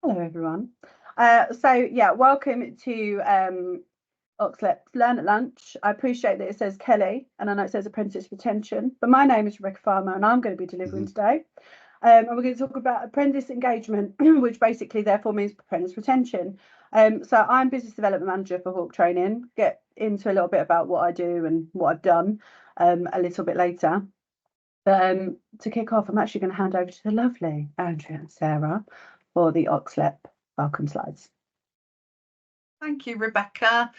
Hello everyone. Welcome to OxLEP Learn at Lunch. I appreciate that it says Kelly and I know it says Apprentice Retention, but my name is Rebecca Farmer and I'm going to be delivering today. And we're going to talk about apprentice engagement, which basically therefore means apprentice retention. So I'm Business Development Manager for Hawke Training. Get into a little bit about what I do and what I've done a little bit later. But to kick off, I'm actually going to hand over to the lovely Andrea and Sarah for the OxLEP welcome slides. Thank you, Rebecca.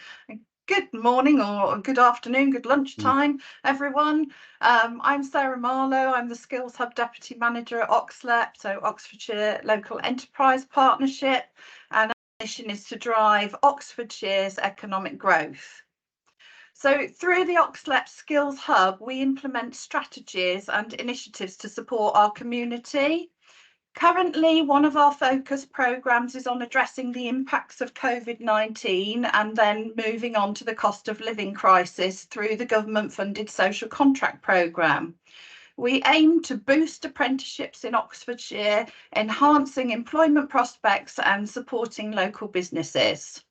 Good morning or good afternoon, good lunchtime, everyone. I'm Sarah Marlowe. I'm the Skills Hub Deputy Manager at OxLEP, so Oxfordshire Local Enterprise Partnership, and our mission is to drive Oxfordshire's economic growth. So through the OxLEP Skills Hub, we implement strategies and initiatives to support our community. Currently, one of our focus programmes is on addressing the impacts of COVID-19 and then moving on to the cost of living crisis through the government-funded social contract programme. We aim to boost apprenticeships in Oxfordshire, enhancing employment prospects and supporting local businesses.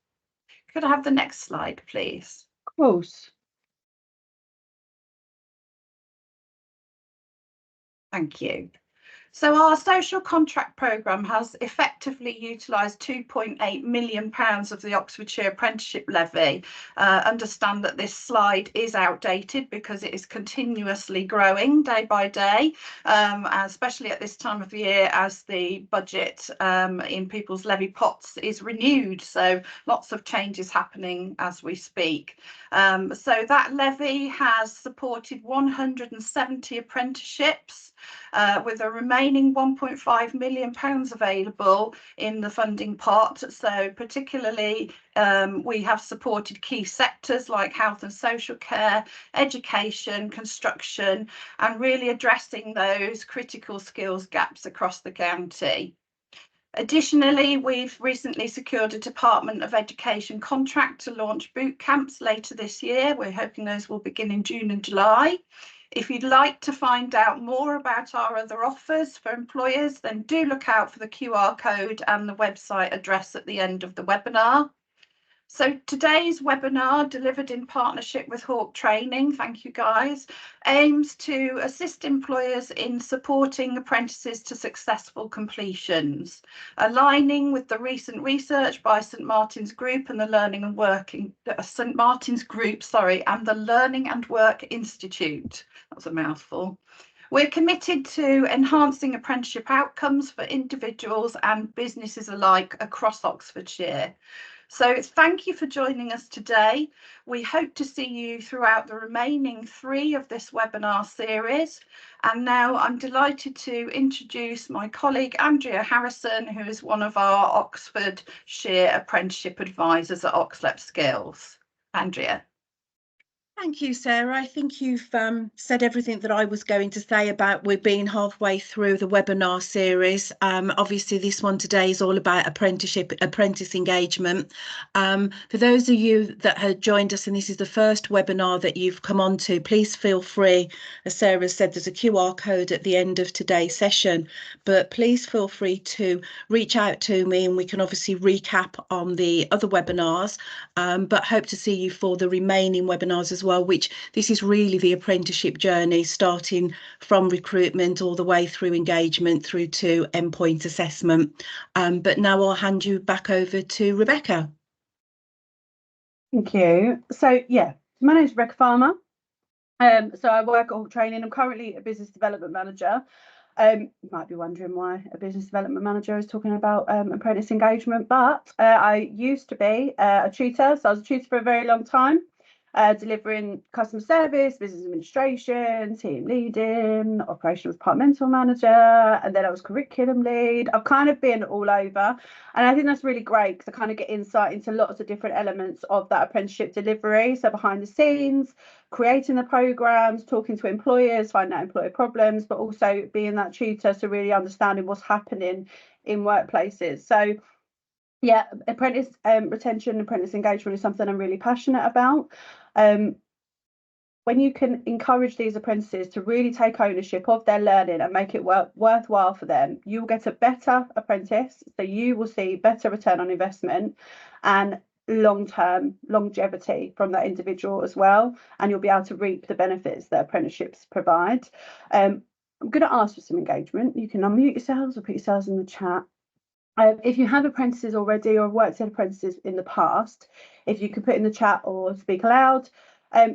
Could I have the next slide, please? Of course. Thank you. So our social contract programme has effectively utilised £2.8 million of the Oxfordshire Apprenticeship Levy. Understand that this slide is outdated because it is continuously growing day by day, especially at this time of year as the budget in people's levy pots is renewed. So lots of changes happening as we speak. So that levy has supported 170 apprenticeships with a remaining £1.5 million available in the funding pot. So particularly we have supported key sectors like health and social care, education, construction, and really addressing those critical skills gaps across the county. Additionally, we've recently secured a Department of Education contract to launch boot camps later this year. We're hoping those will begin in June and July. If you'd like to find out more about our other offers for employers, then do look out for the QR code and the website address at the end of the webinar. So today's webinar, delivered in partnership with Hawke Training, thank you guys, aims to assist employers in supporting apprentices to successful completions, aligning with the recent research by St Martin's Group and the Learning and Work and the Learning and Work Institute. That was a mouthful. We're committed to enhancing apprenticeship outcomes for individuals and businesses alike across Oxfordshire. So thank you for joining us today. We hope to see you throughout the remaining 3 of this webinar series. And now I'm delighted to introduce my colleague, Andrea Harrison, who is one of our Oxfordshire Apprenticeship Advisors at OxLEP Skills. Andrea. Thank you, Sarah. I think you've said everything that I was going to say about we're being halfway through the webinar series. Obviously, this one today is all about apprentice engagement. For those of you that had joined us and this is the first webinar that you've come on to, please feel free. As Sarah said, there's a QR code at the end of today's session, but please feel free to reach out to me and we can obviously recap on the other webinars, but hope to see you for the remaining webinars as well, which this is really the apprenticeship journey, starting from recruitment all the way through engagement through to endpoint assessment. But now I'll hand you back over to Rebecca. Thank you. So my name is Rebecca Farmer. So I work at Hawke Training. I'm currently a business development manager. You might be wondering why a business development manager is talking about apprentice engagement, but I used to be a tutor. So I was a tutor for a very long time. Delivering customer service, business administration, team leading, operational departmental manager, and then I was curriculum lead. I've kind of been all over, and I think that's really great because I kind of get insight into lots of different elements of that apprenticeship delivery. So behind the scenes, creating the programs, talking to employers, finding out employer problems, but also being that tutor, so really understanding what's happening in workplaces. So yeah, apprentice retention, apprentice engagement is something I'm really passionate about. when you can encourage these apprentices to really take ownership of their learning and make it worthwhile for them, you'll get a better apprentice. So you will see better return on investment and long-term longevity from that individual as well, and you'll be able to reap the benefits that apprenticeships provide. I'm going to ask for some engagement. You can unmute yourselves or put yourselves in the chat. If you have apprentices already or worked in apprentices in the past, if you could put in the chat or speak aloud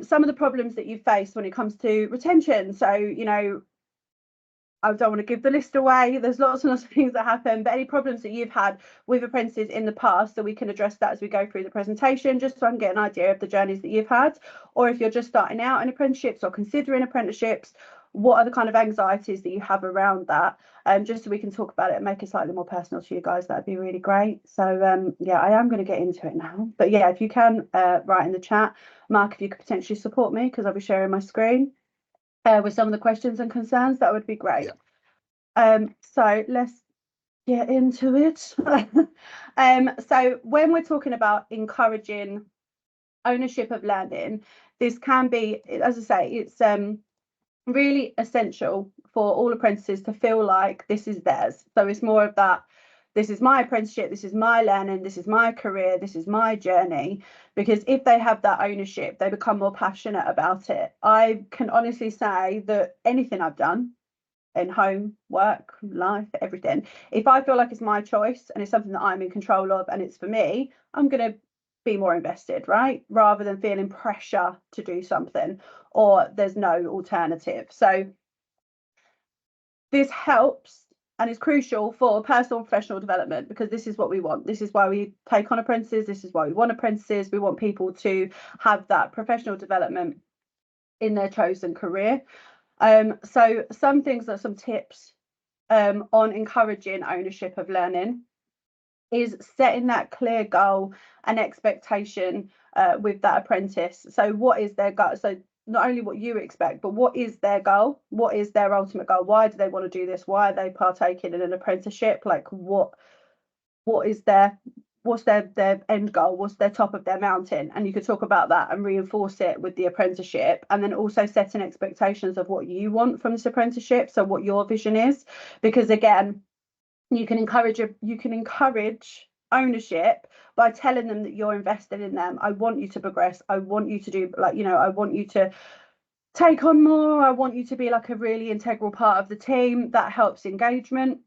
some of the problems that you face when it comes to retention. So, you know, I don't want to give the list away. There's lots and lots of things that happen, but any problems that you've had with apprentices in the past, so we can address that as we go through the presentation, just so I can get an idea of the journeys that you've had. Or if you're just starting out in apprenticeships or considering apprenticeships, what are the kind of anxieties that you have around that? Just so we can talk about it and make it slightly more personal to you guys, that'd be really great. So yeah, I am going to get into it now. But yeah, if you can write in the chat, Mark, if you could potentially support me, because I'll be sharing my screen with some of the questions and concerns, that would be great. Yeah. So let's get into it. So when we're talking about encouraging ownership of learning, this can be, as I say, it's really essential for all apprentices to feel like this is theirs. So it's more of that, this is my apprenticeship, this is my learning, this is my career, this is my journey. Because if they have that ownership, they become more passionate about it. I can honestly say that anything I've done in home, work, life, everything, if I feel like it's my choice and it's something that I'm in control of and it's for me, I'm going to be more invested, right? Rather than feeling pressure to do something or there's no alternative. So this helps and is crucial for personal and professional development, because this is what we want. This is why we take on apprentices. This is why we want apprentices. We want people to have that professional development in their chosen career. So some things are some tips on encouraging ownership of learning is setting that clear goal and expectation with that apprentice. So what is their goal? So not only what you expect, but what is their goal? What is their ultimate goal? Why do they want to do this? Why are they partaking in an apprenticeship? Like what is what's their end goal? What's their top of their mountain? And you could talk about that and reinforce it with the apprenticeship, and then also setting expectations of what you want from this apprenticeship. So what your vision is, because again, you can encourage ownership by telling them that you're invested in them. I want you to progress. I want you to do, like, you know, I want you to take on more. I want you to be like a really integral part of the team. That helps engagement.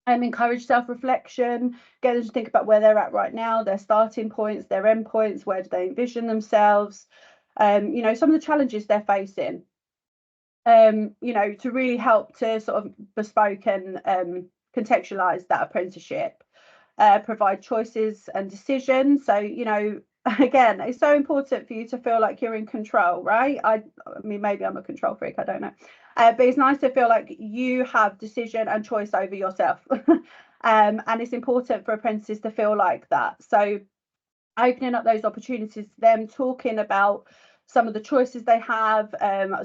Encourage self-reflection, get them to think about where they're at right now, their starting points, their end points, where do they envision themselves, you know, some of the challenges they're facing, you know, to really help to sort of bespoke and contextualize that apprenticeship, provide choices and decisions. So, you know, again, it's so important for you to feel like you're in control, right? I mean, maybe I'm a control freak, I don't know. But it's nice to feel like you have decision and choice over yourself. And it's important for apprentices to feel like that. So opening up those opportunities to them, talking about some of the choices they have,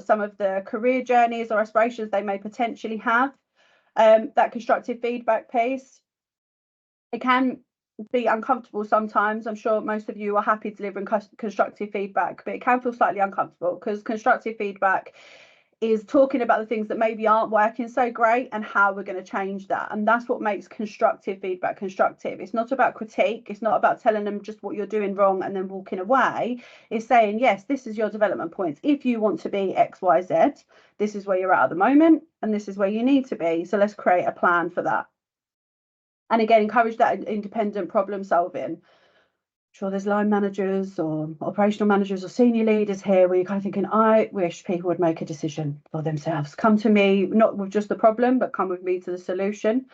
some of the career journeys or aspirations they may potentially have, that constructive feedback piece. It can be uncomfortable sometimes. I'm sure most of you are happy delivering constructive feedback, but it can feel slightly uncomfortable, because constructive feedback is talking about the things that maybe aren't working so great and how we're going to change that. And that's what makes constructive feedback constructive. It's not about critique. It's not about telling them just what you're doing wrong and then walking away. It's saying, yes, this is your development points. If you want to be X, Y, Z, this is where you're at the moment, and this is where you need to be. So let's create a plan for that. And again, encourage that independent problem solving. Sure, there's line managers or operational managers or senior leaders here where you're kind of thinking, I wish people would make a decision for themselves. Come to me, not with just the problem, but come with me to the solution.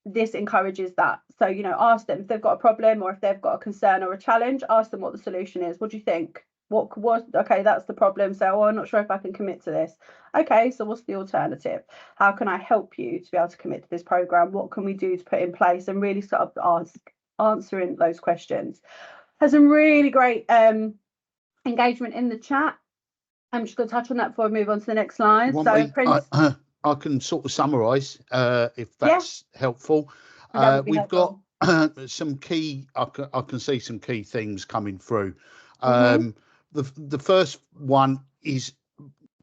This encourages that. So, you know, ask them if they've got a problem or if they've got a concern or a challenge, ask them what the solution is. What do you think? Okay, that's the problem. So, oh, I'm not sure if I can commit to this. Okay, so what's the alternative? How can I help you to be able to commit to this program? What can we do to put in place? And really sort of answering those questions. Has some really great engagement in the chat. I'm just going to touch on that before I move on to the next slide. So I can sort of summarise if that's helpful. We've helpful. Got some key, I can see some key themes coming through. The the first one is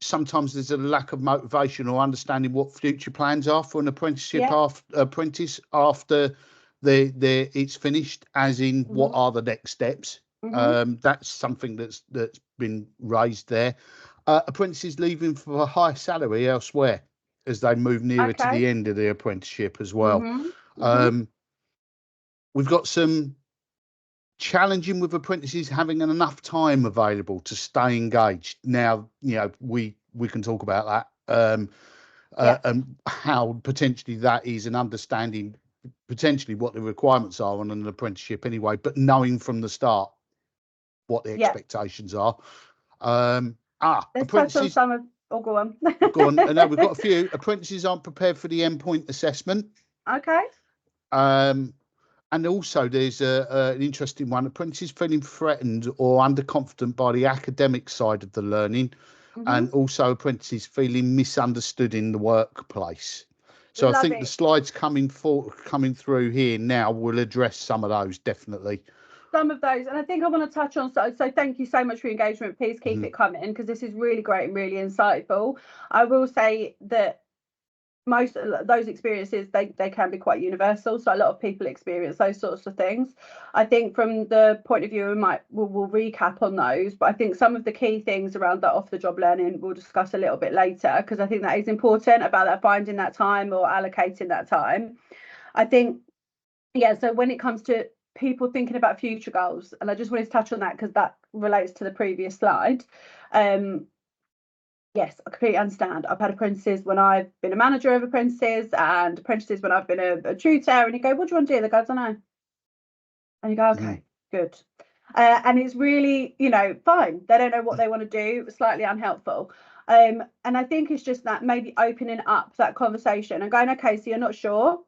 sometimes there's a lack of motivation or understanding what future plans are for an apprenticeship apprentice after it's finished, as in what are the next steps. That's something that's been raised there. Apprentices leaving for a higher salary elsewhere as they move nearer to the end of the apprenticeship as well. We've got some challenging with apprentices having enough time available to stay engaged. Now, you know, we can talk about that and how potentially that is, an understanding potentially what the requirements are on an apprenticeship anyway, but knowing from the start what the expectations are. Let's apprentices, touch on some of, go on. Go on. I know we've got a few. Apprentices aren't prepared for the endpoint assessment. And also there's an interesting one. Apprentices feeling threatened or underconfident by the academic side of the learning, and also apprentices feeling misunderstood in the workplace. So I think the slides coming through here now will address some of those, definitely. Some of those, and I think I want to touch on, so thank you so much for your engagement. Please keep it coming, because this is really great and really insightful. I will say that most of those experiences, they can be quite universal, so a lot of people experience those sorts of things. I think from the point of view, we'll recap on those, but I think some of the key things around that off-the-job learning we'll discuss a little bit later, because I think that is important, about that finding that time or allocating that time. I think, so when it comes to people thinking about future goals, and I just wanted to touch on that because that relates to the previous slide. Yes, I completely understand. I've had apprentices when I've been a manager of apprentices, and apprentices when I've been a tutor, and you go, what do you want to do? They go, I don't know. And you go, okay, good. And it's really, fine. They don't know what they want to do, slightly unhelpful. And I think it's just that maybe opening up that conversation and going, okay, so you're not sure.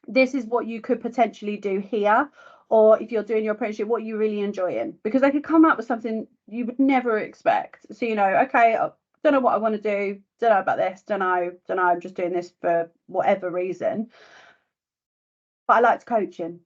This is what you could potentially do here. Or if you're doing your apprenticeship, what you really enjoying, because they could come up with something you would never expect. So, okay, don't know what I want to do, don't know about this, don't know, I'm just doing this for whatever reason. But I liked coaching.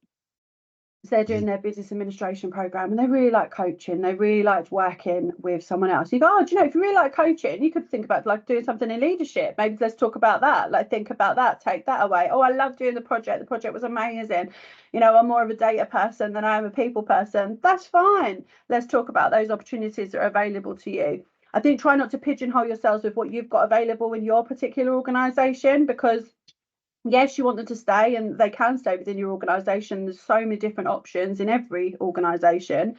So they're doing their business administration program and they really like coaching. They really liked working with someone else. You go, oh, do you know, if you really like coaching, you could think about like doing something in leadership. Maybe let's talk about that. Like, think about that, take that away. Oh, I love doing the project. The project was amazing. I'm more of a data person than I am a people person. That's fine. Let's talk about those opportunities that are available to you. I think try not to pigeonhole yourselves with what you've got available in your particular organisation, because yes, you want them to stay and they can stay within your organisation. There's so many different options in every organisation,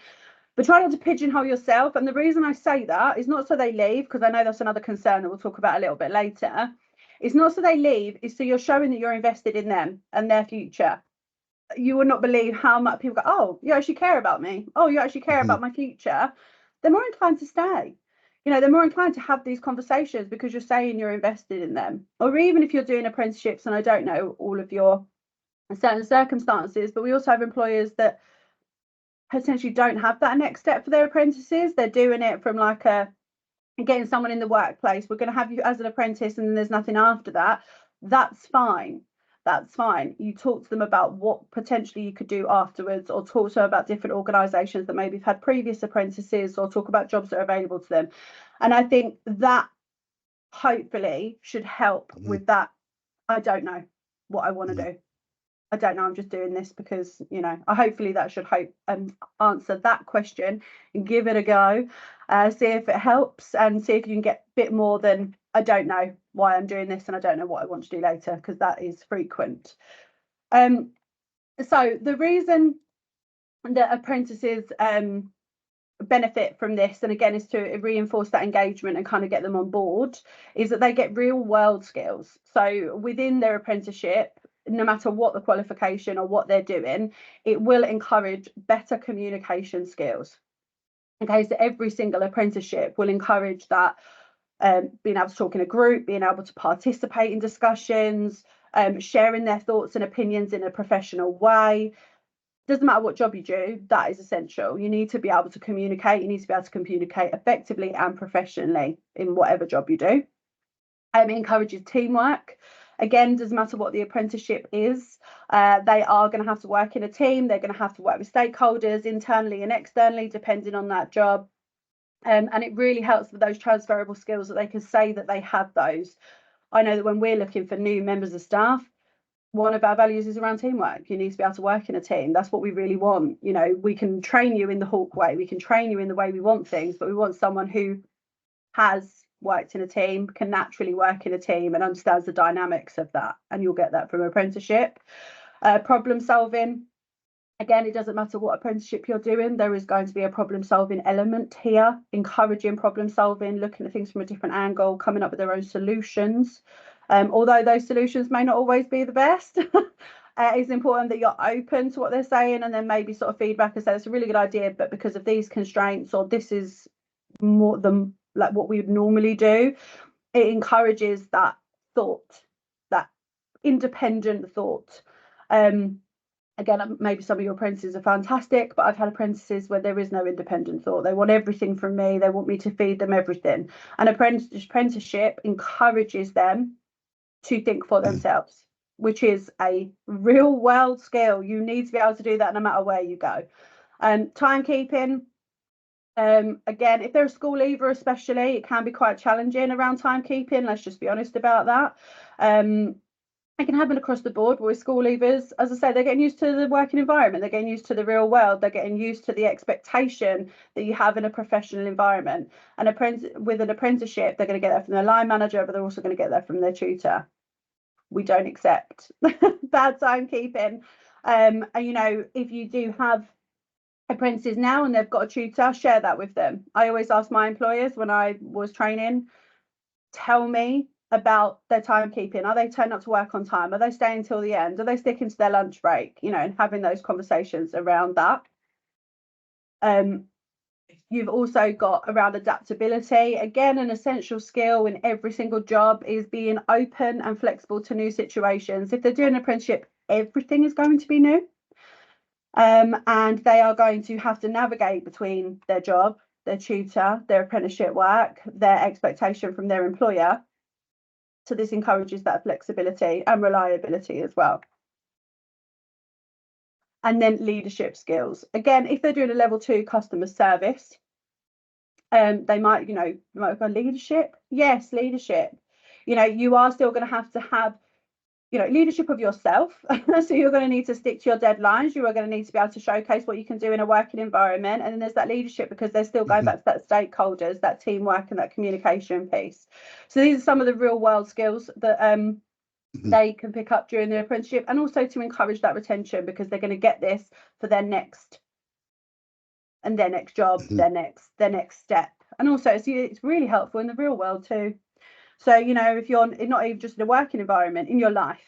but try not to pigeonhole yourself. And the reason I say that is not so they leave, because I know that's another concern that we'll talk about a little bit later. It's not so they leave, it's so you're showing that you're invested in them and their future. You will not believe how much people go, oh, you actually care about me. Oh, you actually care about my future. They're more inclined to stay. They're more inclined to have these conversations because you're saying you're invested in them. Or even if you're doing apprenticeships, and I don't know all of your certain circumstances, but we also have employers that potentially don't have that next step for their apprentices. They're doing it from like getting someone in the workplace. We're going to have you as an apprentice and then there's nothing after that. That's fine. That's fine. You talk to them about what potentially you could do afterwards, or talk to them about different organisations that maybe have had previous apprentices, or talk about jobs that are available to them. And I think that hopefully should help with that. I don't know what I want to do. I don't know. I'm just doing this because, hopefully that should answer that question and give it a go. See if it helps and see if you can get a bit more than, I don't know why I'm doing this and I don't know what I want to do later, because that is frequent. So the reason that apprentices benefit from this, and again is to reinforce that engagement and kind of get them on board, is that they get real world skills. So within their apprenticeship, no matter what the qualification or what they're doing, it will encourage better communication skills. Okay, so every single apprenticeship will encourage that, being able to talk in a group, being able to participate in discussions, sharing their thoughts and opinions in a professional way. Doesn't matter what job you do, that is essential. You need to be able to communicate. You need to be able to communicate effectively and professionally in whatever job you do. It encourages teamwork. Again, doesn't matter what the apprenticeship is. They are going to have to work in a team. They're going to have to work with stakeholders internally and externally, depending on that job. And it really helps with those transferable skills that they can say that they have those. I know that when we're looking for new members of staff, one of our values is around teamwork. You need to be able to work in a team. That's what we really want. You know, we can train you in the Hawk way, we can train you in the way we want things, but we want someone who has worked in a team, can naturally work in a team and understands the dynamics of that. And you'll get that from apprenticeship. Problem solving. Again, it doesn't matter what apprenticeship you're doing, there is going to be a problem solving element here, encouraging problem solving, looking at things from a different angle, coming up with their own solutions. Although those solutions may not always be the best, it's important that you're open to what they're saying, and then maybe sort of feedback and say it's a really good idea, but because of these constraints, or this is more than like what we would normally do. It encourages that thought, that independent thought. Again, maybe some of your apprentices are fantastic, but I've had apprentices where there is no independent thought. They want everything from me. They want me to feed them everything. And apprenticeship encourages them to think for themselves, which is a real world skill. You need to be able to do that no matter where you go. Timekeeping. Again, if they're a school leaver especially, it can be quite challenging around timekeeping. Let's just be honest about that. It can happen across the board with school leavers. As I say, they're getting used to the working environment, they're getting used to the real world, they're getting used to the expectation that you have in a professional environment. And with an apprenticeship, they're going to get that from their line manager, but they're also going to get that from their tutor. We don't accept bad timekeeping. And you know, if you do have apprentices now and they've got a tutor, share that with them. I always ask my employers when I was training, tell me about their timekeeping. Are they turning up to work on time? Are they staying till the end? Are they sticking to their lunch break? You know, and having those conversations around that. You've also got around adaptability. Again, an essential skill in every single job is being open and flexible to new situations. If they're doing an apprenticeship, everything is going to be new. And they are going to have to navigate between their job, their tutor, their apprenticeship work, their expectation from their employer. So this encourages that flexibility and reliability as well. And then leadership skills. Again, if they're doing a level 2 customer service, they might, you know, go leadership. Yes, leadership. You know, you are still going to have, you know, leadership of yourself. So you're going to need to stick to your deadlines. You are going to need to be able to showcase what you can do in a working environment. And then there's that leadership, because they're still going back to that stakeholders, that teamwork and that communication piece. So these are some of the real world skills that they can pick up during their apprenticeship, and also to encourage that retention, because they're going to get this for their next job, their next step. And also it's really helpful in the real world too. So, you know, if you're not even just in a working environment, in your life,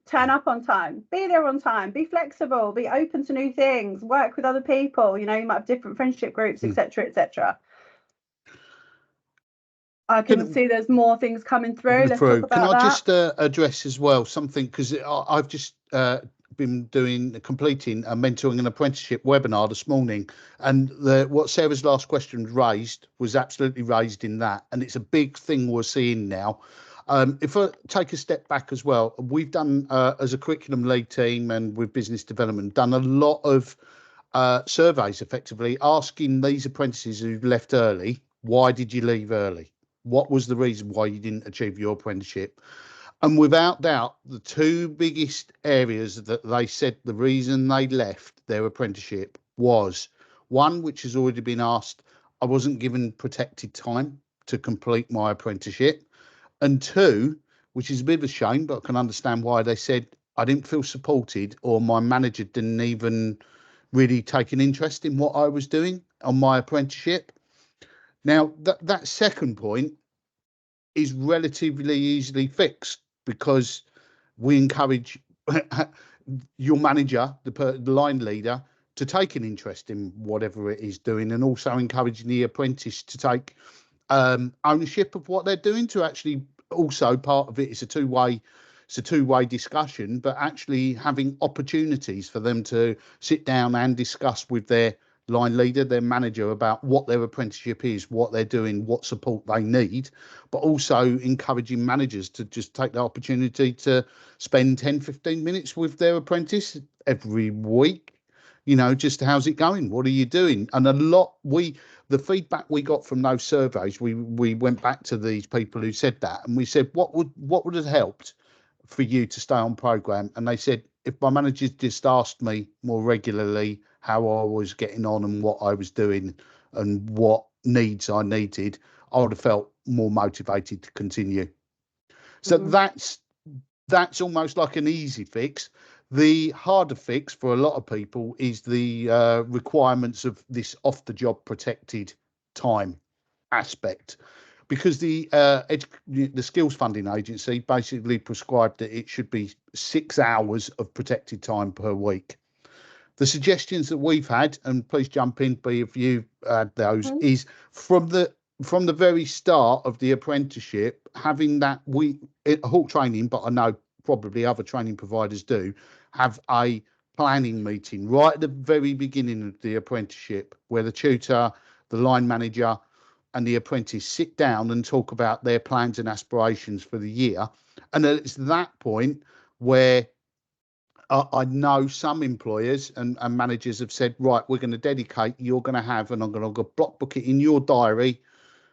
turn up on time, be there on time, be flexible, be open to new things, work with other people. You know, you might have different friendship groups, etc., etc. I can see there's more things coming through. Let's talk about that. Can I just address as well something, because I've just been completing a mentoring and apprenticeship webinar this morning, and what Sarah's last question raised was absolutely raised in that, and it's a big thing we're seeing now. If I take a step back as well, we've done as a curriculum lead team and with business development done a lot of surveys, effectively asking these apprentices who've left early, why did you leave early? What was the reason why you didn't achieve your apprenticeship? And without doubt, the two biggest areas that they said the reason they left their apprenticeship was, one, which has already been asked, I wasn't given protected time to complete my apprenticeship. And two, which is a bit of a shame, but I can understand why, they said, I didn't feel supported, or my manager didn't even really take an interest in what I was doing on my apprenticeship. Now, that second point is relatively easily fixed, because we encourage your manager, the line leader, to take an interest in whatever it is doing, and also encouraging the apprentice to take ownership of what they're doing, to actually also, part of it is a two-way discussion, but actually having opportunities for them to sit down and discuss with their line leader, their manager, about what their apprenticeship is, what they're doing, what support they need, but also encouraging managers to just take the opportunity to spend 10-15 minutes with their apprentice every week. You know, just how's it going? What are you doing? And a lot, the feedback we got from those surveys, we went back to these people who said that, and we said, what would have helped for you to stay on program? And they said, if my manager just asked me more regularly how I was getting on and what I was doing and what needs I needed, I would have felt more motivated to continue. So that's almost like an easy fix. The harder fix for a lot of people is the requirements of this off-the-job protected time aspect, because the skills funding agency basically prescribed that it should be 6 hours of protected time per week. The suggestions that we've had, and please jump in, B, if you had those, is from the very start of the apprenticeship, having that Hawk training, but I know probably other training providers do, have a planning meeting right at the very beginning of the apprenticeship where the tutor, the line manager and the apprentice sit down and talk about their plans and aspirations for the year. And it's that point where I know some employers and managers have said, right, we're going to dedicate, you're going to have, and I'm going to block book it in your diary,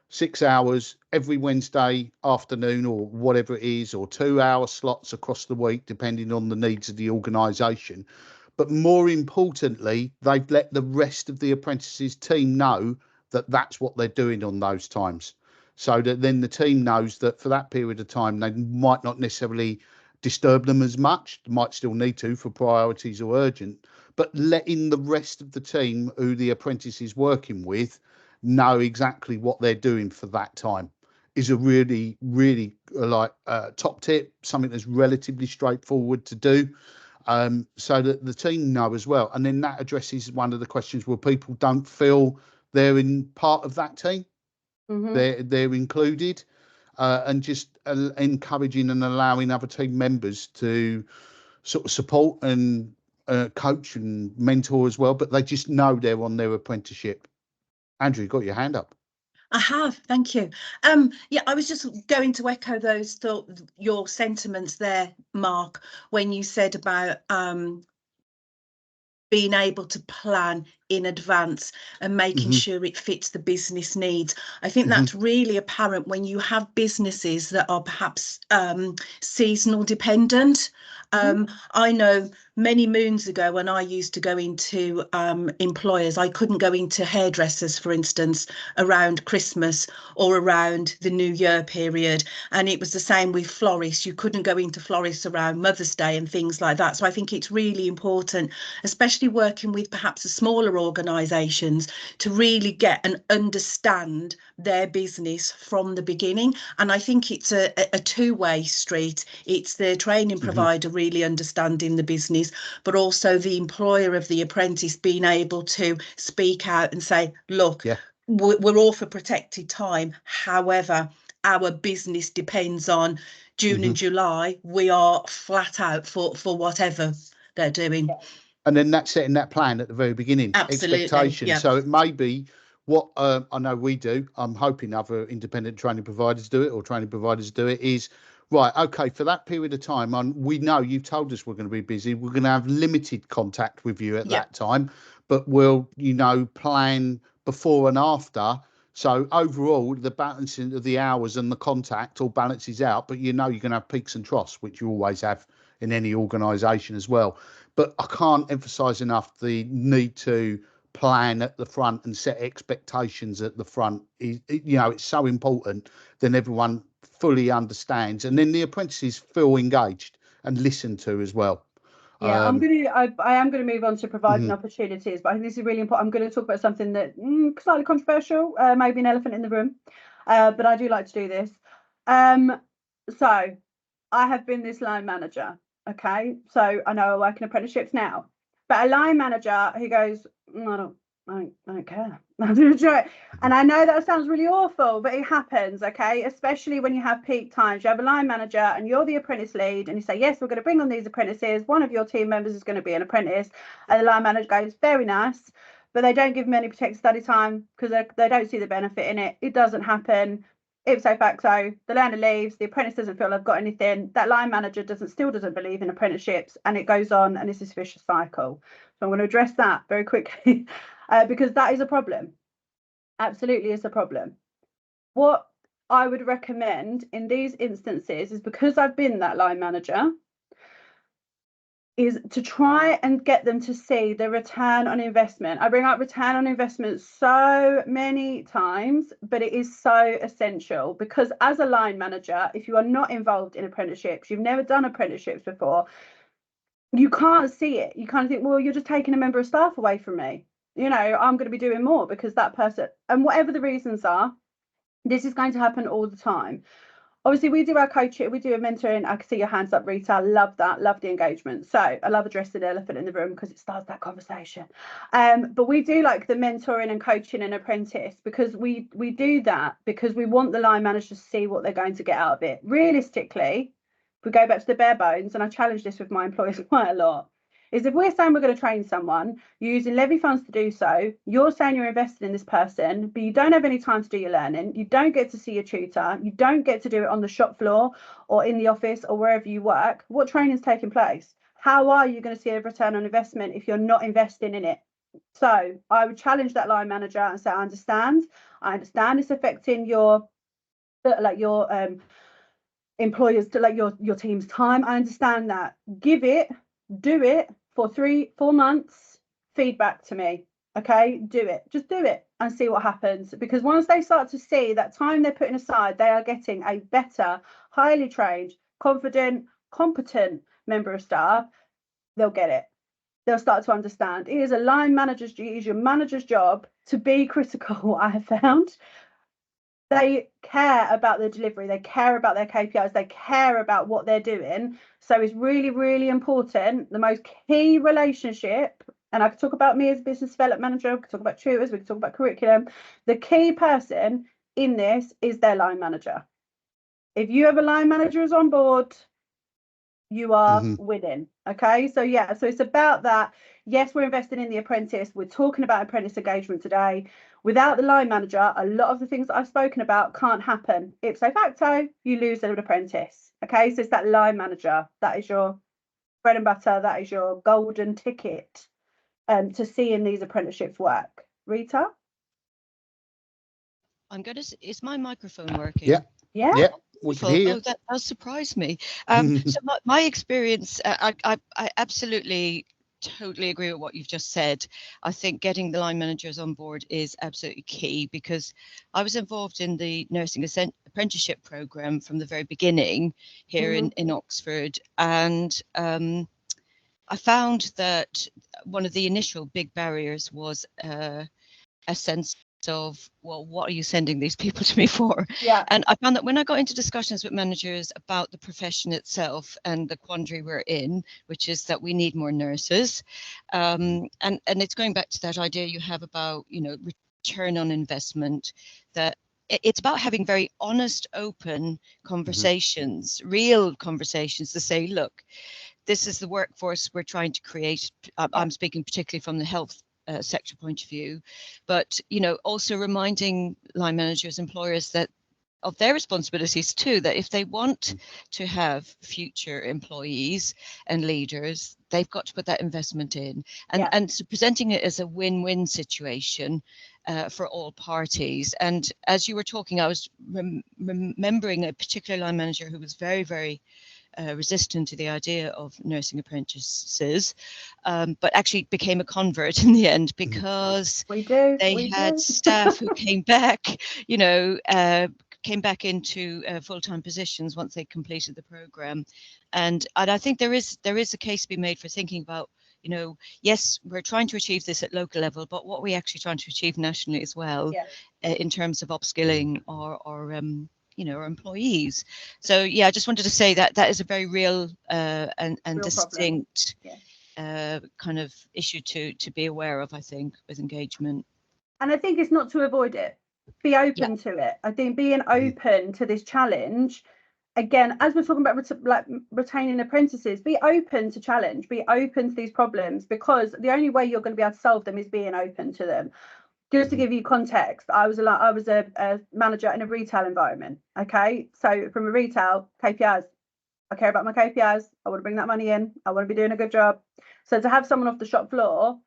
6 hours every Wednesday afternoon or whatever it is, or 2 hour slots across the week, depending on the needs of the organisation. But more importantly, they've let the rest of the apprentices team know that that's what they're doing on those times. So that then the team knows that for that period of time, they might not necessarily disturb them as much, might still need to for priorities or urgent, but letting the rest of the team who the apprentice is working with know exactly what they're doing for that time is a really, really top tip, something that's relatively straightforward to do, so that the team know as well. And then that addresses one of the questions where people don't feel they're in part of that team. They're included, and just encouraging and allowing other team members to sort of support and coach and mentor as well, but they just know they're on their apprenticeship. Andrew, you got your hand up. I have, thank you. Yeah, I was just going to echo your sentiments there, Mark, when you said about being able to plan in advance and making sure it fits the business needs. I think that's really apparent when you have businesses that are perhaps seasonal dependent. I know many moons ago when I used to go into employers, I couldn't go into hairdressers, for instance, around Christmas or around the New Year period. And it was the same with florists. You couldn't go into florists around Mother's Day and things like that. So I think it's really important, especially working with perhaps a smaller organisations, to really get and understand their business from the beginning. And I think it's a two-way street. It's the training provider really understanding the business, but also the employer of the apprentice being able to speak out and say, look, we're all for protected time. However, our business depends on June and July. We are flat out for whatever they're doing. And then that's setting that plan at the very beginning. Absolutely, expectation. yeah. So it may be what I know we do. I'm hoping other independent training providers do it, or training providers do it, is right, okay, for that period of time, we know you've told us we're going to be busy. We're going to have limited contact with you at that time, but we'll, plan before and after. So overall, the balancing of the hours and the contact all balances out, but you're going to have peaks and troughs, which you always have in any organisation as well. But I can't emphasise enough the need to plan at the front and set expectations at the front. It's so important. Then everyone fully understands, and then the apprentices feel engaged and listened to as well. Yeah, I am going to move on to providing opportunities, but I think this is really important. I'm going to talk about something that slightly controversial, maybe an elephant in the room, but I do like to do this. So I have been this line manager. Okay, so I know I work in apprenticeships now, but a line manager who goes, I don't care. And I know that sounds really awful, but it happens, okay? Especially when you have peak times. You have a line manager and you're the apprentice lead, and you say, yes, we're going to bring on these apprentices. One of your team members is going to be an apprentice. And the line manager goes, very nice, but they don't give them any protected study time because they don't see the benefit in it. It doesn't happen. Ipso facto, the learner leaves, the apprentice doesn't feel they've got anything, that line manager still doesn't believe in apprenticeships, and it goes on, and it's this vicious cycle. So I'm going to address that very quickly because that is a problem. absolutely is a problem. What I would recommend in these instances is, because I've been that line manager, is to try and get them to see the return on investment. I bring up return on investment so many times, but it is so essential, because as a line manager, if you are not involved in apprenticeships, you've never done apprenticeships before, you can't see it. You kind of think, well, you're just taking a member of staff away from me. You know, I'm going to be doing more because that person, and whatever the reasons are, this is going to happen all the time. Obviously, we do our coaching, we do a mentoring. I can see your hands up, Rita. I love that, love the engagement. So I love addressing the elephant in the room because it starts that conversation. But we do like the mentoring and coaching and apprentice, because we do that because we want the line managers to see what they're going to get out of it. Realistically, if we go back to the bare bones, and I challenge this with my employees quite a lot, is if we're saying we're going to train someone, you're using levy funds to do so, you're saying you're invested in this person, but you don't have any time to do your learning, you don't get to see your tutor, you don't get to do it on the shop floor or in the office or wherever you work, what training is taking place? How are you going to see a return on investment if you're not investing in it? So I would challenge that line manager and say, I understand it's affecting your employers, to like your team's time. I understand that. Do it for 3-4 months, feedback to me. Okay, just do it and see what happens, because once they start to see that time they're putting aside, they are getting a better, highly trained, confident, competent member of staff, they'll get it. They'll start to understand. It is a line manager's duty, it is your manager's job to be critical. I have found they care about the delivery, they care about their KPIs, they care about what they're doing. So it's really, really important. The most key relationship, and I could talk about me as a business development manager, we could talk about tutors, we could talk about curriculum. The key person in this is their line manager. If you have a line manager who's on board, you are winning. Okay, so yeah, so it's about that. Yes, we're investing in the apprentice, we're talking about apprentice engagement today. Without the line manager, a lot of the things that I've spoken about can't happen. Ipso facto, you lose an apprentice. Okay, so it's that line manager, that is your bread and butter, that is your golden ticket to seeing these apprenticeships work. Rita? Is my microphone working? Yeah, we can hear you. Oh, that surprised me. So my experience, I absolutely totally agree with what you've just said. I think getting the line managers on board is absolutely key, because I was involved in the nursing apprenticeship program from the very beginning here in Oxford, and I found that one of the initial big barriers was a sense of, well, what are you sending these people to me for? Yeah. And I found that when I got into discussions with managers about the profession itself and the quandary we're in, which is that we need more nurses, and it's going back to that idea you have about, you know, return on investment, that it's about having very honest, open conversations, real conversations, to say, look, this is the workforce we're trying to create. I'm speaking particularly from the health sector point of view, but, you know, also reminding line managers, employers, that of their responsibilities too, that if they want to have future employees and leaders, they've got to put that investment in, and so presenting it as a win-win situation for all parties. And as you were talking, I was remembering a particular line manager who was very, very resistant to the idea of nursing apprentices, but actually became a convert in the end, because they had staff who came back, you know, came back into full-time positions once they completed the program. And I think there is a case to be made for thinking about, you know, yes, we're trying to achieve this at local level, but what are we actually trying to achieve nationally as well, in terms of upskilling or you know, our employees. So yeah, I just wanted to say that that is a very real and real distinct kind of issue to be aware of, I think, with engagement. And I think it's not to avoid it. Be open to it. I think being open to this challenge, again, as we're talking about like retaining apprentices, be open to challenge, be open to these problems, because the only way you're going to be able to solve them is being open to them. Just to give you context, I was a manager in a retail environment. Okay, so from a retail KPIs, I care about my KPIs. I want to bring that money in. I want to be doing a good job. So to have someone off the shop floor,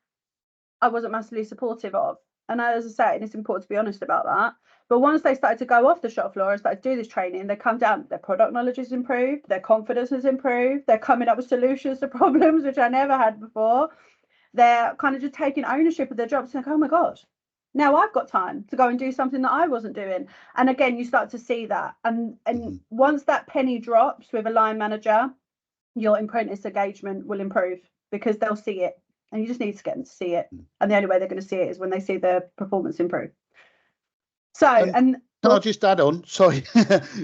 I wasn't massively supportive of. And as I say, and it's important to be honest about that. But once they started to go off the shop floor and started to do this training, they come down, their product knowledge has improved, their confidence has improved, they're coming up with solutions to problems which I never had before. They're kind of just taking ownership of their jobs and like, oh my God, now I've got time to go and do something that I wasn't doing. And again, you start to see that. And once that penny drops with a line manager, your apprentice engagement will improve because they'll see it. And you just need to get them to see it. And the only way they're going to see it is when they see their performance improve. So, and can I just add on? Sorry,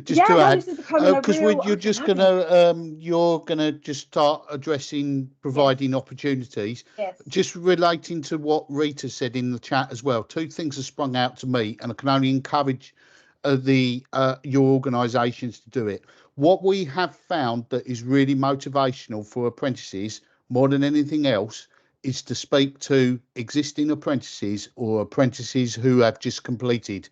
just to add, because you're just gonna just start addressing providing opportunities. Yes. Just relating to what Rita said in the chat as well. Two things have sprung out to me, and I can only encourage your organisations to do it. What we have found that is really motivational for apprentices more than anything else is to speak to existing apprentices or apprentices who have just completed.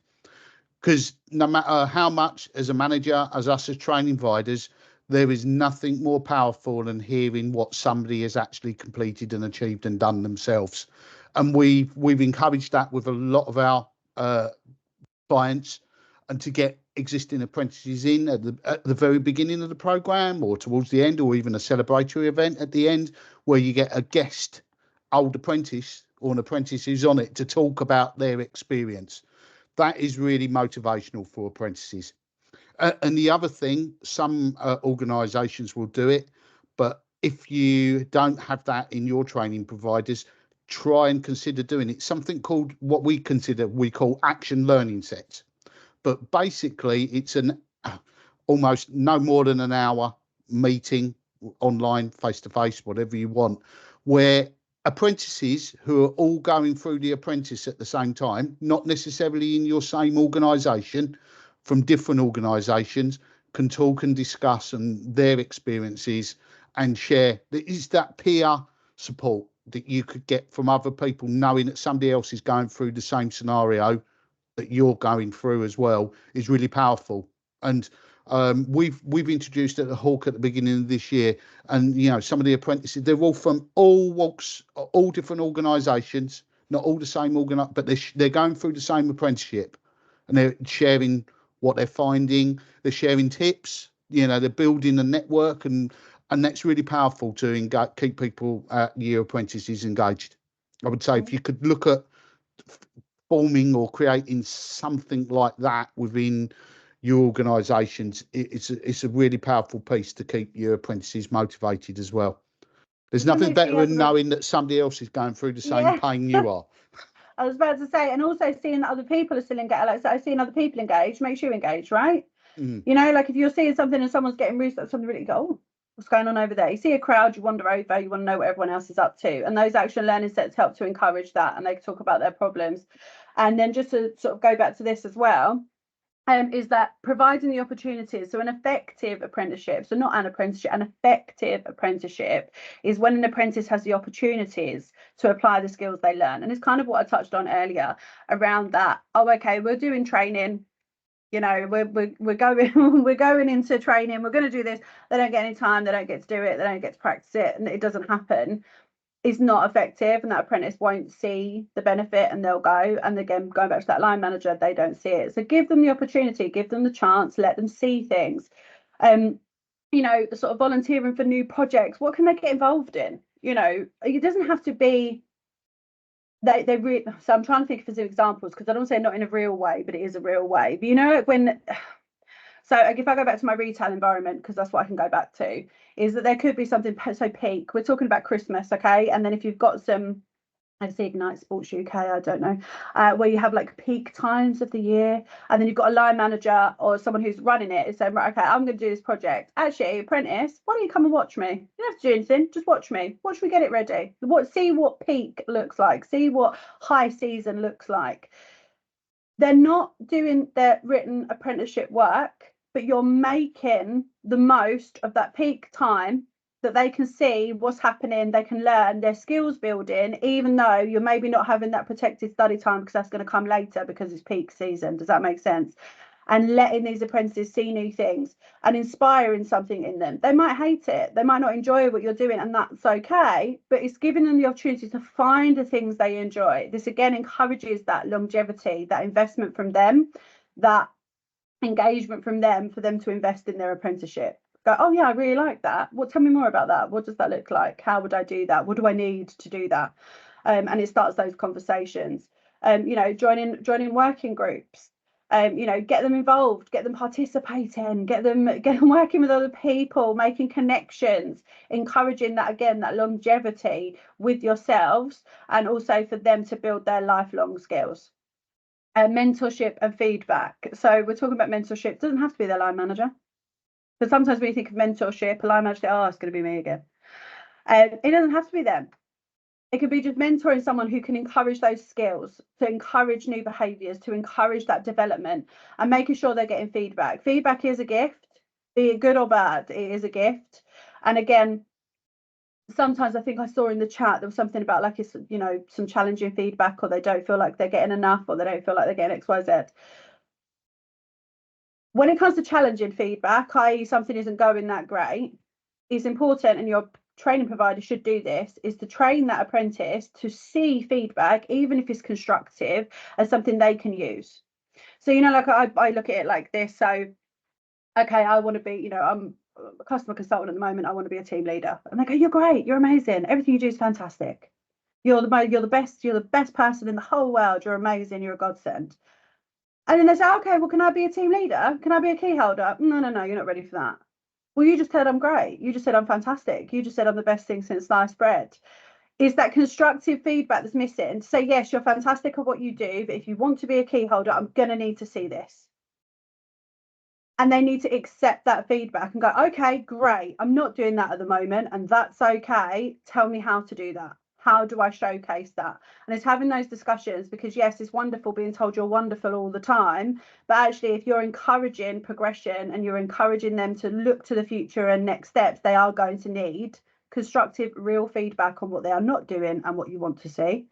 Because no matter how much as a manager, as us as training providers, there is nothing more powerful than hearing what somebody has actually completed and achieved and done themselves. And we've encouraged that with a lot of our clients, and to get existing apprentices in at the very beginning of the program or towards the end, or even a celebratory event at the end where you get a guest old apprentice or an apprentice who's on it to talk about their experience. That is really motivational for apprentices. And the other thing, some organisations will do it, but if you don't have that in your training providers, try and consider doing it. Something called what we call action learning sets. But basically, it's an almost no more than an hour meeting, online, face-to-face, whatever you want, where apprentices who are all going through the apprentice at the same time, not necessarily in your same organisation, from different organisations, can talk and discuss and their experiences and share. Is that peer support that you could get from other people, knowing that somebody else is going through the same scenario that you're going through as well, is really powerful. And we've introduced at the Hawk at the beginning of this year, and you know, some of the apprentices, they're all from all walks, all different organisations, not all the same but they're going through the same apprenticeship, and they're sharing what they're finding, they're sharing tips, you know, they're building a network, and that's really powerful to keep people your apprentices engaged. I would say if you could look at forming or creating something like that within your organisations, it's a really powerful piece to keep your apprentices motivated as well. There's nothing better than knowing that somebody else is going through the same pain you are. I was about to say, and also seeing that other people are still engaged, like so seeing other people engaged makes you engaged, right? You know, like if you're seeing something and someone's getting really something really, go, oh, what's going on over there? You see a crowd, you wander over, you want to know what everyone else is up to, and those action learning sets help to encourage that, and they talk about their problems. And then just to sort of go back to this as well, is that providing the opportunities. So an effective apprenticeship, so not an apprenticeship, an effective apprenticeship is when an apprentice has the opportunities to apply the skills they learn. And it's kind of what I touched on earlier around that. Oh, okay, we're doing training, you know, we're going into training, we're going to do this. They don't get any time, they don't get to do it, they don't get to practice it, and it doesn't happen. Is not effective, and that apprentice won't see the benefit, and they'll go. And again, going back to that line manager, they don't see it. So give them the opportunity, give them the chance, let them see things. You know, sort of volunteering for new projects. What can they get involved in? You know, it doesn't have to be. They really. So I'm trying to think of some examples, because I don't say not in a real way, but it is a real way. But you know, like when. So if I go back to my retail environment, because that's what I can go back to, is that there could be something so peak. We're talking about Christmas, okay? And then if you've got some, I see Ignite Sports UK, I don't know, where you have like peak times of the year, and then you've got a line manager or someone who's running it is saying, right, okay, I'm going to do this project. Actually, apprentice, why don't you come and watch me? You don't have to do anything, just watch me. Watch me get it ready. See what peak looks like. See what high season looks like. They're not doing their written apprenticeship work, but you're making the most of that peak time that they can see what's happening, they can learn, their skills building, even though you're maybe not having that protected study time because that's going to come later because it's peak season. Does that make sense? and letting these apprentices see new things and inspiring something in them. They might hate it, they might not enjoy what you're doing, and that's okay, but it's giving them the opportunity to find the things they enjoy. This again encourages that longevity, that investment from them, that engagement from them, for them to invest in their apprenticeship. Go, oh yeah, I really like that. Well, tell me more about that. What does that look like? How would I do that? What do I need to do that? And it starts those conversations. You know, joining working groups. You know, get them involved, get them participating, get them working with other people, making connections, encouraging that, again, that longevity with yourselves, and also for them to build their lifelong skills. Mentorship and feedback. So we're talking about mentorship. It doesn't have to be their line manager. But sometimes when you think of mentorship, a line manager, oh, it's going to be me again. It doesn't have to be them. It could be just mentoring someone who can encourage those skills, to encourage new behaviours, to encourage that development, and making sure they're getting feedback. Feedback is a gift, be it good or bad, it is a gift. And again, sometimes I think I saw in the chat there was something about, like, it's, you know, some challenging feedback, or they don't feel like they're getting enough, or they don't feel like they're getting XYZ. When it comes to challenging feedback, i.e. something isn't going that great, it's important, and your training provider should do this, is to train that apprentice to see feedback, even if it's constructive, as something they can use. So, you know, like I look at it like this. So, okay, I want to be, you know, I'm a customer consultant at the moment, I want to be a team leader. And they go, you're great, you're amazing, everything you do is fantastic. You're the best person in the whole world, you're amazing, you're a godsend. And then they say, okay, well, can I be a team leader? Can I be a key holder? No, you're not ready for that. Well, you just said I'm great. You just said I'm fantastic. You just said I'm the best thing since sliced bread. Is that constructive feedback that's missing? To say, yes, you're fantastic at what you do, but if you want to be a key holder, I'm going to need to see this. And they need to accept that feedback and go, okay, great, I'm not doing that at the moment, and that's okay. Tell me how to do that. How do I showcase that? And it's having those discussions, because yes, it's wonderful being told you're wonderful all the time, but actually if you're encouraging progression and you're encouraging them to look to the future and next steps, they are going to need constructive, real feedback on what they are not doing and what you want to see.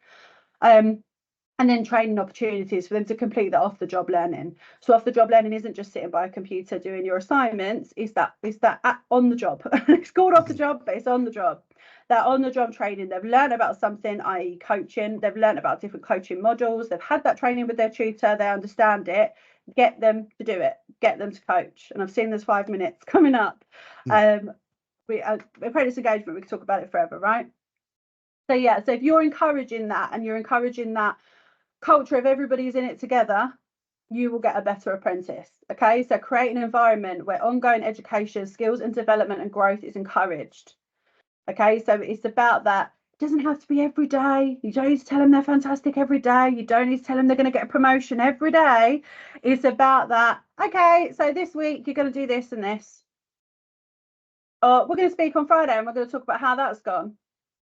And then training opportunities for them to complete that off-the-job learning. So off-the-job learning isn't just sitting by a computer doing your assignments. It's that on the job. It's called off the job, but it's on the job. That on-the-job training. They've learned about something, i.e. coaching. They've learned about different coaching models. They've had that training with their tutor. They understand it. Get them to do it. Get them to coach. And I've seen there's 5 minutes coming up. Apprentice engagement, we could talk about it forever, right? So yeah, so if you're encouraging that, and you're encouraging that culture of everybody's in it together, you will get a better apprentice. Okay, so create an environment where ongoing education, skills and development and growth is encouraged. Okay, so it's about that. It doesn't have to be every day. You don't need to tell them they're fantastic every day. You don't need to tell them they're going to get a promotion every day. It's about that. Okay, so this week you're going to do this and this. Or we're going to speak on Friday and we're going to talk about how that's gone.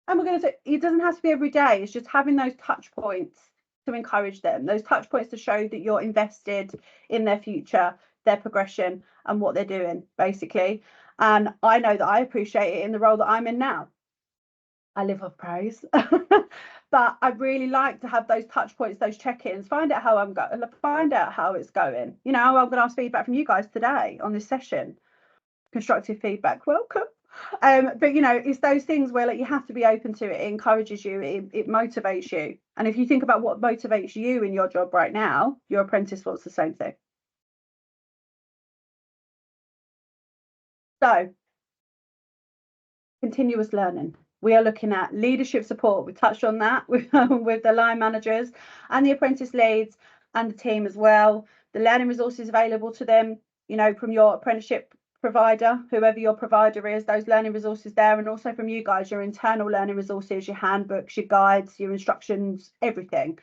And we're going to, it doesn't have to be every day. It's just having those touch points to encourage them, those touch points to show that you're invested in their future, their progression and what they're doing, basically. And I know that I appreciate it in the role that I'm in now. I live off praise, but I really like to have those touch points, those check-ins, find out how I'm going, find out how it's going. You know, I'm going to ask feedback from you guys today on this session. Constructive feedback, welcome. But you know, it's those things where, like, you have to be open to it. It encourages you, it motivates you. And if you think about what motivates you in your job right now, your apprentice wants the same thing. So continuous learning, we are looking at leadership support. We touched on that with the line managers and the apprentice leads and the team as well. The learning resources available to them, you know, from your apprenticeship provider, whoever your provider is, those learning resources there, and also from you guys, your internal learning resources, your handbooks, your guides, your instructions, everything.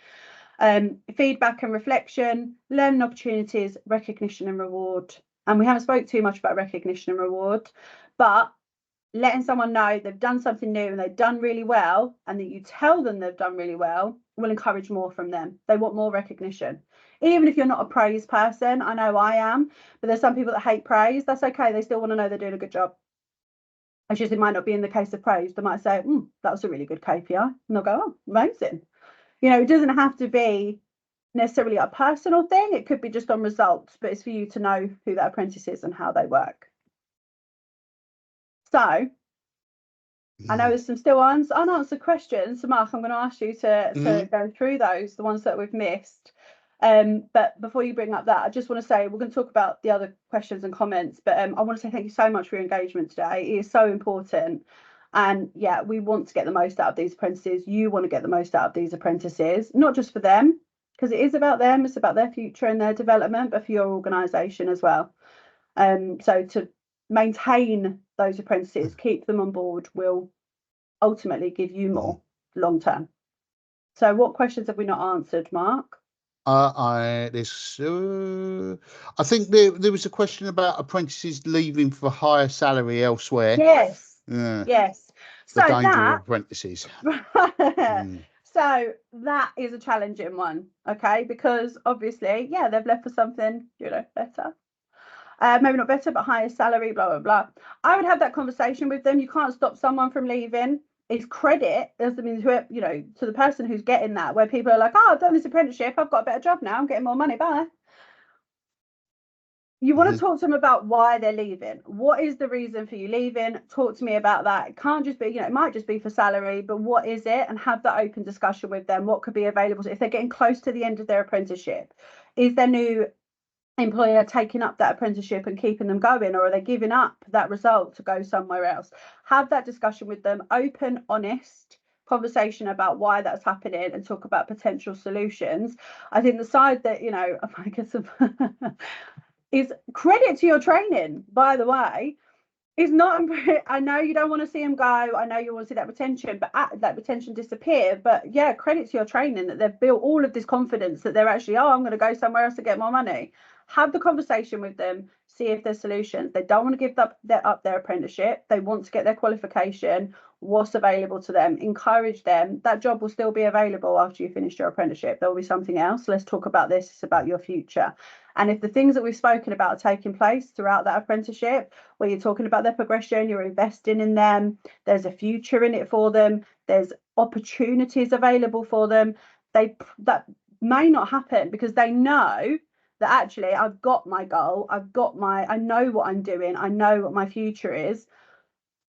Feedback and reflection, learning opportunities, recognition and reward. And we haven't spoke too much about recognition and reward, but letting someone know they've done something new and they've done really well, and that you tell them they've done really well, will encourage more from them. They want more recognition. Even if you're not a praise person, I know I am, but there's some people that hate praise. That's okay. They still want to know they're doing a good job. It's just, it might not be in the case of praise. They might say, that was a really good KPI. And they'll go, oh, amazing. You know, it doesn't have to be necessarily a personal thing. It could be just on results, but it's for you to know who that apprentice is and how they work. So I know there's some still unanswered questions. So Mark, I'm going to ask you to go through those, the ones that we've missed. But before you bring up that, I just want to say we're going to talk about the other questions and comments, but I want to say thank you so much for your engagement today. It is so important. And yeah, we want to get the most out of these apprentices. You want to get the most out of these apprentices, not just for them, because it is about them, it's about their future and their development, but for your organisation as well. So to maintain those apprentices, keep them on board, will ultimately give you more long term. So what questions have we not answered, Mark? I think there was a question about apprentices leaving for higher salary elsewhere. Yes. Yeah. Yes. The So danger that of apprentices. So that is a challenging one, okay? Because obviously, yeah, they've left for something, you know, better. Maybe not better, but higher salary, blah, blah, blah. I would have that conversation with them. You can't stop someone from leaving. It's credit, as means, you know, to the person who's getting that, where people are like, oh, I've done this apprenticeship, I've got a better job now, I'm getting more money, bye. You want to talk to them about why they're leaving. What is the reason for you leaving? Talk to me about that. It can't just be, you know, it might just be for salary, but what is it? And have that open discussion with them. What could be available if they're getting close to the end of their apprenticeship? Is their new employer taking up that apprenticeship and keeping them going, or are they giving up that result to go somewhere else? Have that discussion with them, open, honest conversation about why that's happening, and talk about potential solutions. I think the side that, you know, I guess is credit to your training, by the way, is not, I know you don't want to see them go, I know you want to see that retention, but that retention disappear, but yeah, credit to your training that they've built all of this confidence that they're actually, oh, I'm going to go somewhere else to get more money. Have the conversation with them, see if there's solutions. They don't want to give up their apprenticeship, they want to get their qualification. What's available to them? Encourage them. That job will still be available after you finish your apprenticeship. There will be something else. Let's talk about this. It's about your future. And if the things that we've spoken about are taking place throughout that apprenticeship, where you're talking about their progression, you're investing in them, there's a future in it for them, there's opportunities available for them, that may not happen because they know that actually I've got my goal, I know what I'm doing, I know what my future is.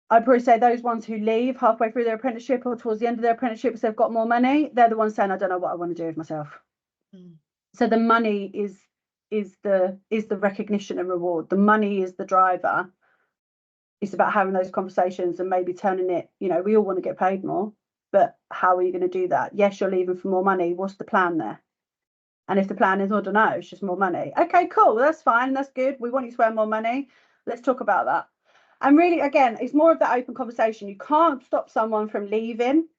I'd probably say those ones who leave halfway through their apprenticeship or towards the end of their apprenticeship because they've got more money, they're the ones saying, I don't know what I want to do with myself. So the money is the recognition and reward. The money is the driver. It's about having those conversations and maybe turning it, you know, we all want to get paid more, but how are you going to do that? Yes, you're leaving for more money. What's the plan there? And if the plan is, I don't know, it's just more money. Okay, cool. That's fine. That's good. We want you to earn more money. Let's talk about that. And really, again, it's more of that open conversation. You can't stop someone from leaving,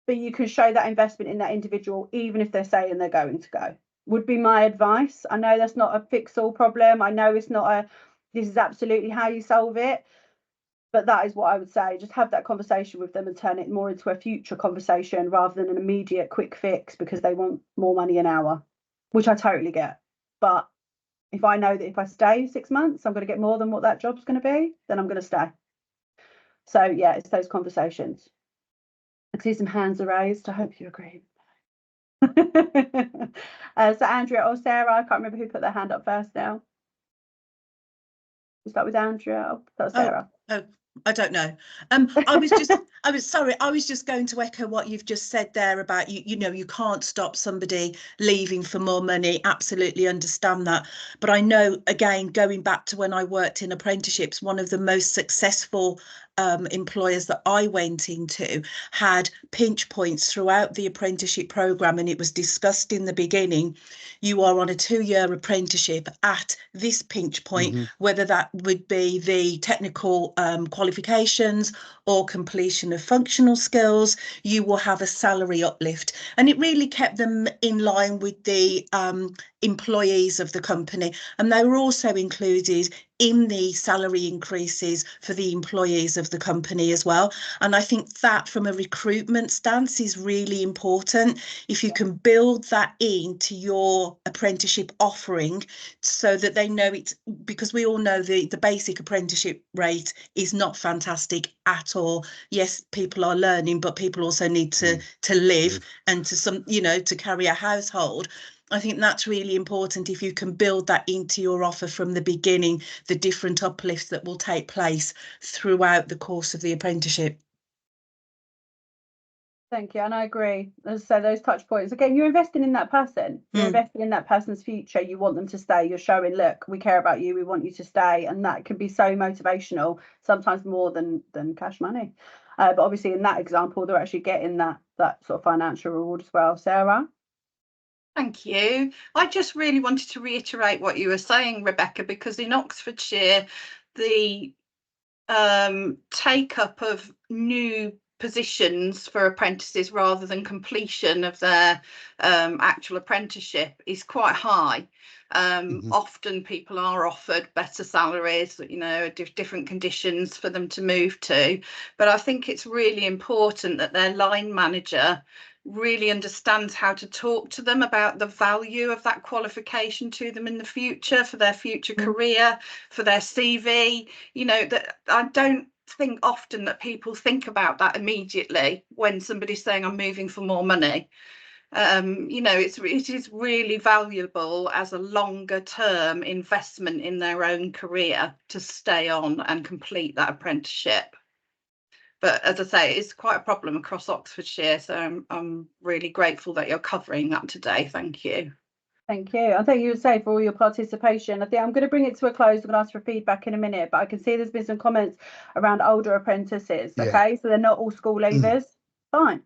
but you can show that investment in that individual, even if they're saying they're going to go, would be my advice. I know that's not a fix-all problem. I know it's not this is absolutely how you solve it. But that is what I would say. Just have that conversation with them and turn it more into a future conversation rather than an immediate quick fix because they want more money an hour, which I totally get. But if I know that if I stay 6 months, I'm going to get more than what that job's going to be, then I'm going to stay. So yeah, it's those conversations. I see some hands are raised. I hope you agree. So Andrea or Sarah, I can't remember who put their hand up first now. We'll start with Andrea. That was Sarah. Oh, I don't know. I was just going to echo what you've just said there about you know, you can't stop somebody leaving for more money. Absolutely understand that. But I know, again, going back to when I worked in apprenticeships, one of the most successful employers that I went into had pinch points throughout the apprenticeship programme, and it was discussed in the beginning. You are on a 2-year apprenticeship at this pinch point, whether that would be the technical qualifications or completion of functional skills, you will have a salary uplift. And it really kept them in line with the employees of the company, and they were also included in the salary increases for the employees of the company as well. And I think that from a recruitment stance is really important. If you can build that into your apprenticeship offering so that they know it, because we all know the basic apprenticeship rate is not fantastic at all. Yes, people are learning, but people also need to live and to to carry a household. I think that's really important if you can build that into your offer from the beginning, the different uplifts that will take place throughout the course of the apprenticeship. Thank you, and I agree. As I say, those touch points, again, you're investing in that person. You're investing in that person's future. You want them to stay. You're showing, look, we care about you. We want you to stay, and that can be so motivational, sometimes more than cash money. But obviously, in that example, they're actually getting that sort of financial reward as well. Sarah? Thank you. I just really wanted to reiterate what you were saying, Rebecca, because in Oxfordshire, the take up of new positions for apprentices rather than completion of their actual apprenticeship is quite high. Often people are offered better salaries, you know, different conditions for them to move to, but I think it's really important that their line manager really understands how to talk to them about the value of that qualification to them in the future, for their future career, for their CV. You know, that I don't think often that people think about that immediately when somebody's saying I'm moving for more money. You know, it is really valuable as a longer term investment in their own career to stay on and complete that apprenticeship. But as I say, it's quite a problem across Oxfordshire, so I'm really grateful that you're covering that today. Thank you. Thank you. And thank you, for all your participation. I think I'm going to bring it to a close. I'm going to ask for feedback in a minute, but I can see there's been some comments around older apprentices. Yeah. Okay, so they're not all school leavers. Fine.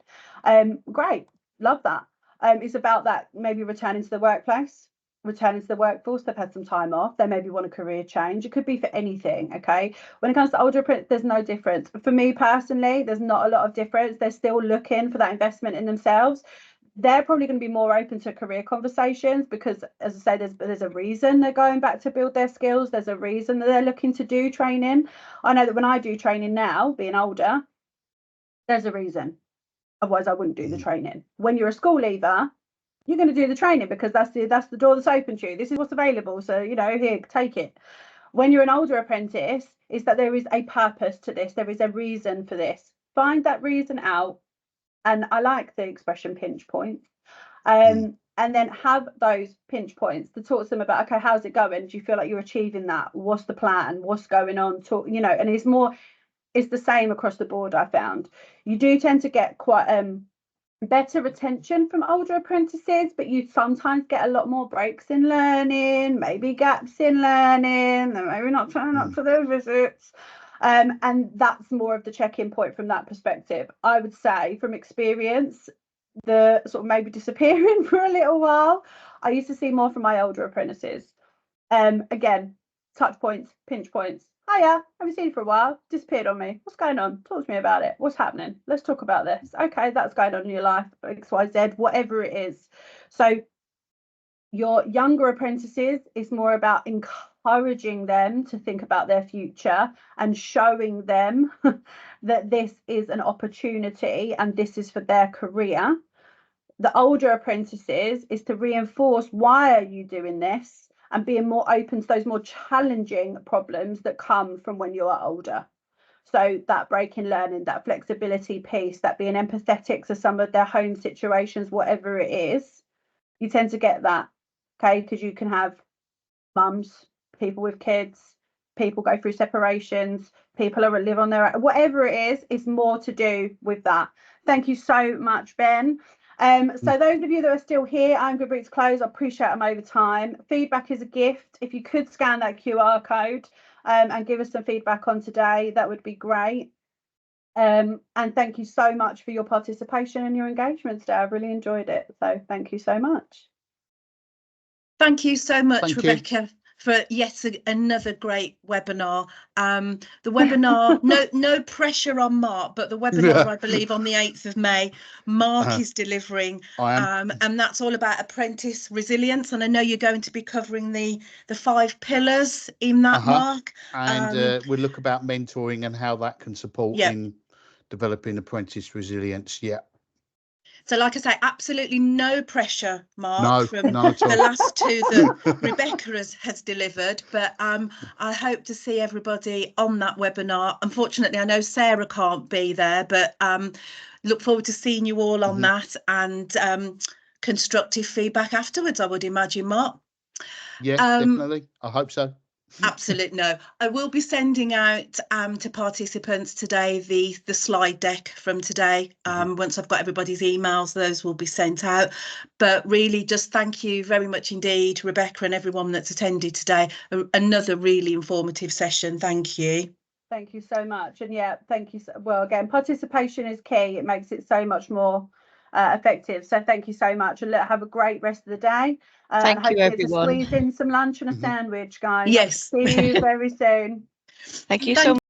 Great. Love that. It's about that maybe returning to the workplace, returning to the workforce. They've had some time off. They maybe want a career change. It could be for anything. Okay. When it comes to older apprentices, there's no difference. For me personally, there's not a lot of difference. They're still looking for that investment in themselves. They're probably going to be more open to career conversations because, as I say, there's a reason they're going back to build their skills. There's a reason that they're looking to do training. I know that when I do training now, being older, there's a reason. Otherwise, I wouldn't do the training. When you're a school leaver, you're going to do the training because that's the door that's open to you. This is what's available. So, you know, here, take it. When you're an older apprentice, is that there is a purpose to this. There is a reason for this. Find that reason out. And I like the expression pinch points. And then have those pinch points to talk to them about, okay, how's it going? Do you feel like you're achieving that? What's the plan? What's going on? Talk, you know, and it's the same across the board. I found you do tend to get quite better retention from older apprentices, but you sometimes get a lot more breaks in learning, maybe gaps in learning, and maybe not turning up for those visits. And that's more of the check-in point from that perspective. I would say from experience, the sort of maybe disappearing for a little while, I used to see more from my older apprentices. Again, touch points, pinch points. Hiya, haven't seen you for a while, disappeared on me. What's going on? Talk to me about it. What's happening? Let's talk about this. Okay, that's going on in your life, XYZ, whatever it is. So your younger apprentices is more about encouraging them to think about their future and showing them that this is an opportunity and this is for their career. The older apprentices is to reinforce, why are you doing this, and being more open to those more challenging problems that come from when you are older. So that break in learning, that flexibility piece, that being empathetic to some of their home situations, whatever it is, you tend to get that. Okay, because you can have mums, people with kids, people go through separations, people are live on their own, whatever it is, it's more to do with that. Thank you so much, Ben. So those of you that are still here, I'm going to bring it to close. I appreciate them over time. Feedback is a gift. If you could scan that QR code and give us some feedback on today, that would be great. And thank you so much for your participation and your engagement today. I've really enjoyed it. So thank you so much. Thank you so much, Thank Rebecca, you. for yet another great webinar. The webinar, no pressure on Mark, but the webinar, I believe, on the 8th of May, Mark is delivering. And that's all about apprentice resilience. And I know you're going to be covering the 5 pillars in that, Mark. And we'll look about mentoring and how that can support in developing apprentice resilience. Yeah. So, like I say, absolutely no pressure, Mark, from none at all. the last 2 that Rebecca has delivered. But I hope to see everybody on that webinar. Unfortunately, I know Sarah can't be there, but look forward to seeing you all on that. And constructive feedback afterwards, I would imagine, Mark. Yeah, definitely. I hope so. Absolutely. No, I will be sending out to participants today the slide deck from today. Once I've got everybody's emails, those will be sent out. But really, just thank you very much indeed, Rebecca, and everyone that's attended today. Another really informative session. Thank you. Thank you so much. And yeah, thank you. Well, again, participation is key. It makes it so much more effective. So thank you so much, and have a great rest of the day. Thank and you, everyone. Squeeze in some lunch and a sandwich, guys. Yes. See you very soon. Thank you so much.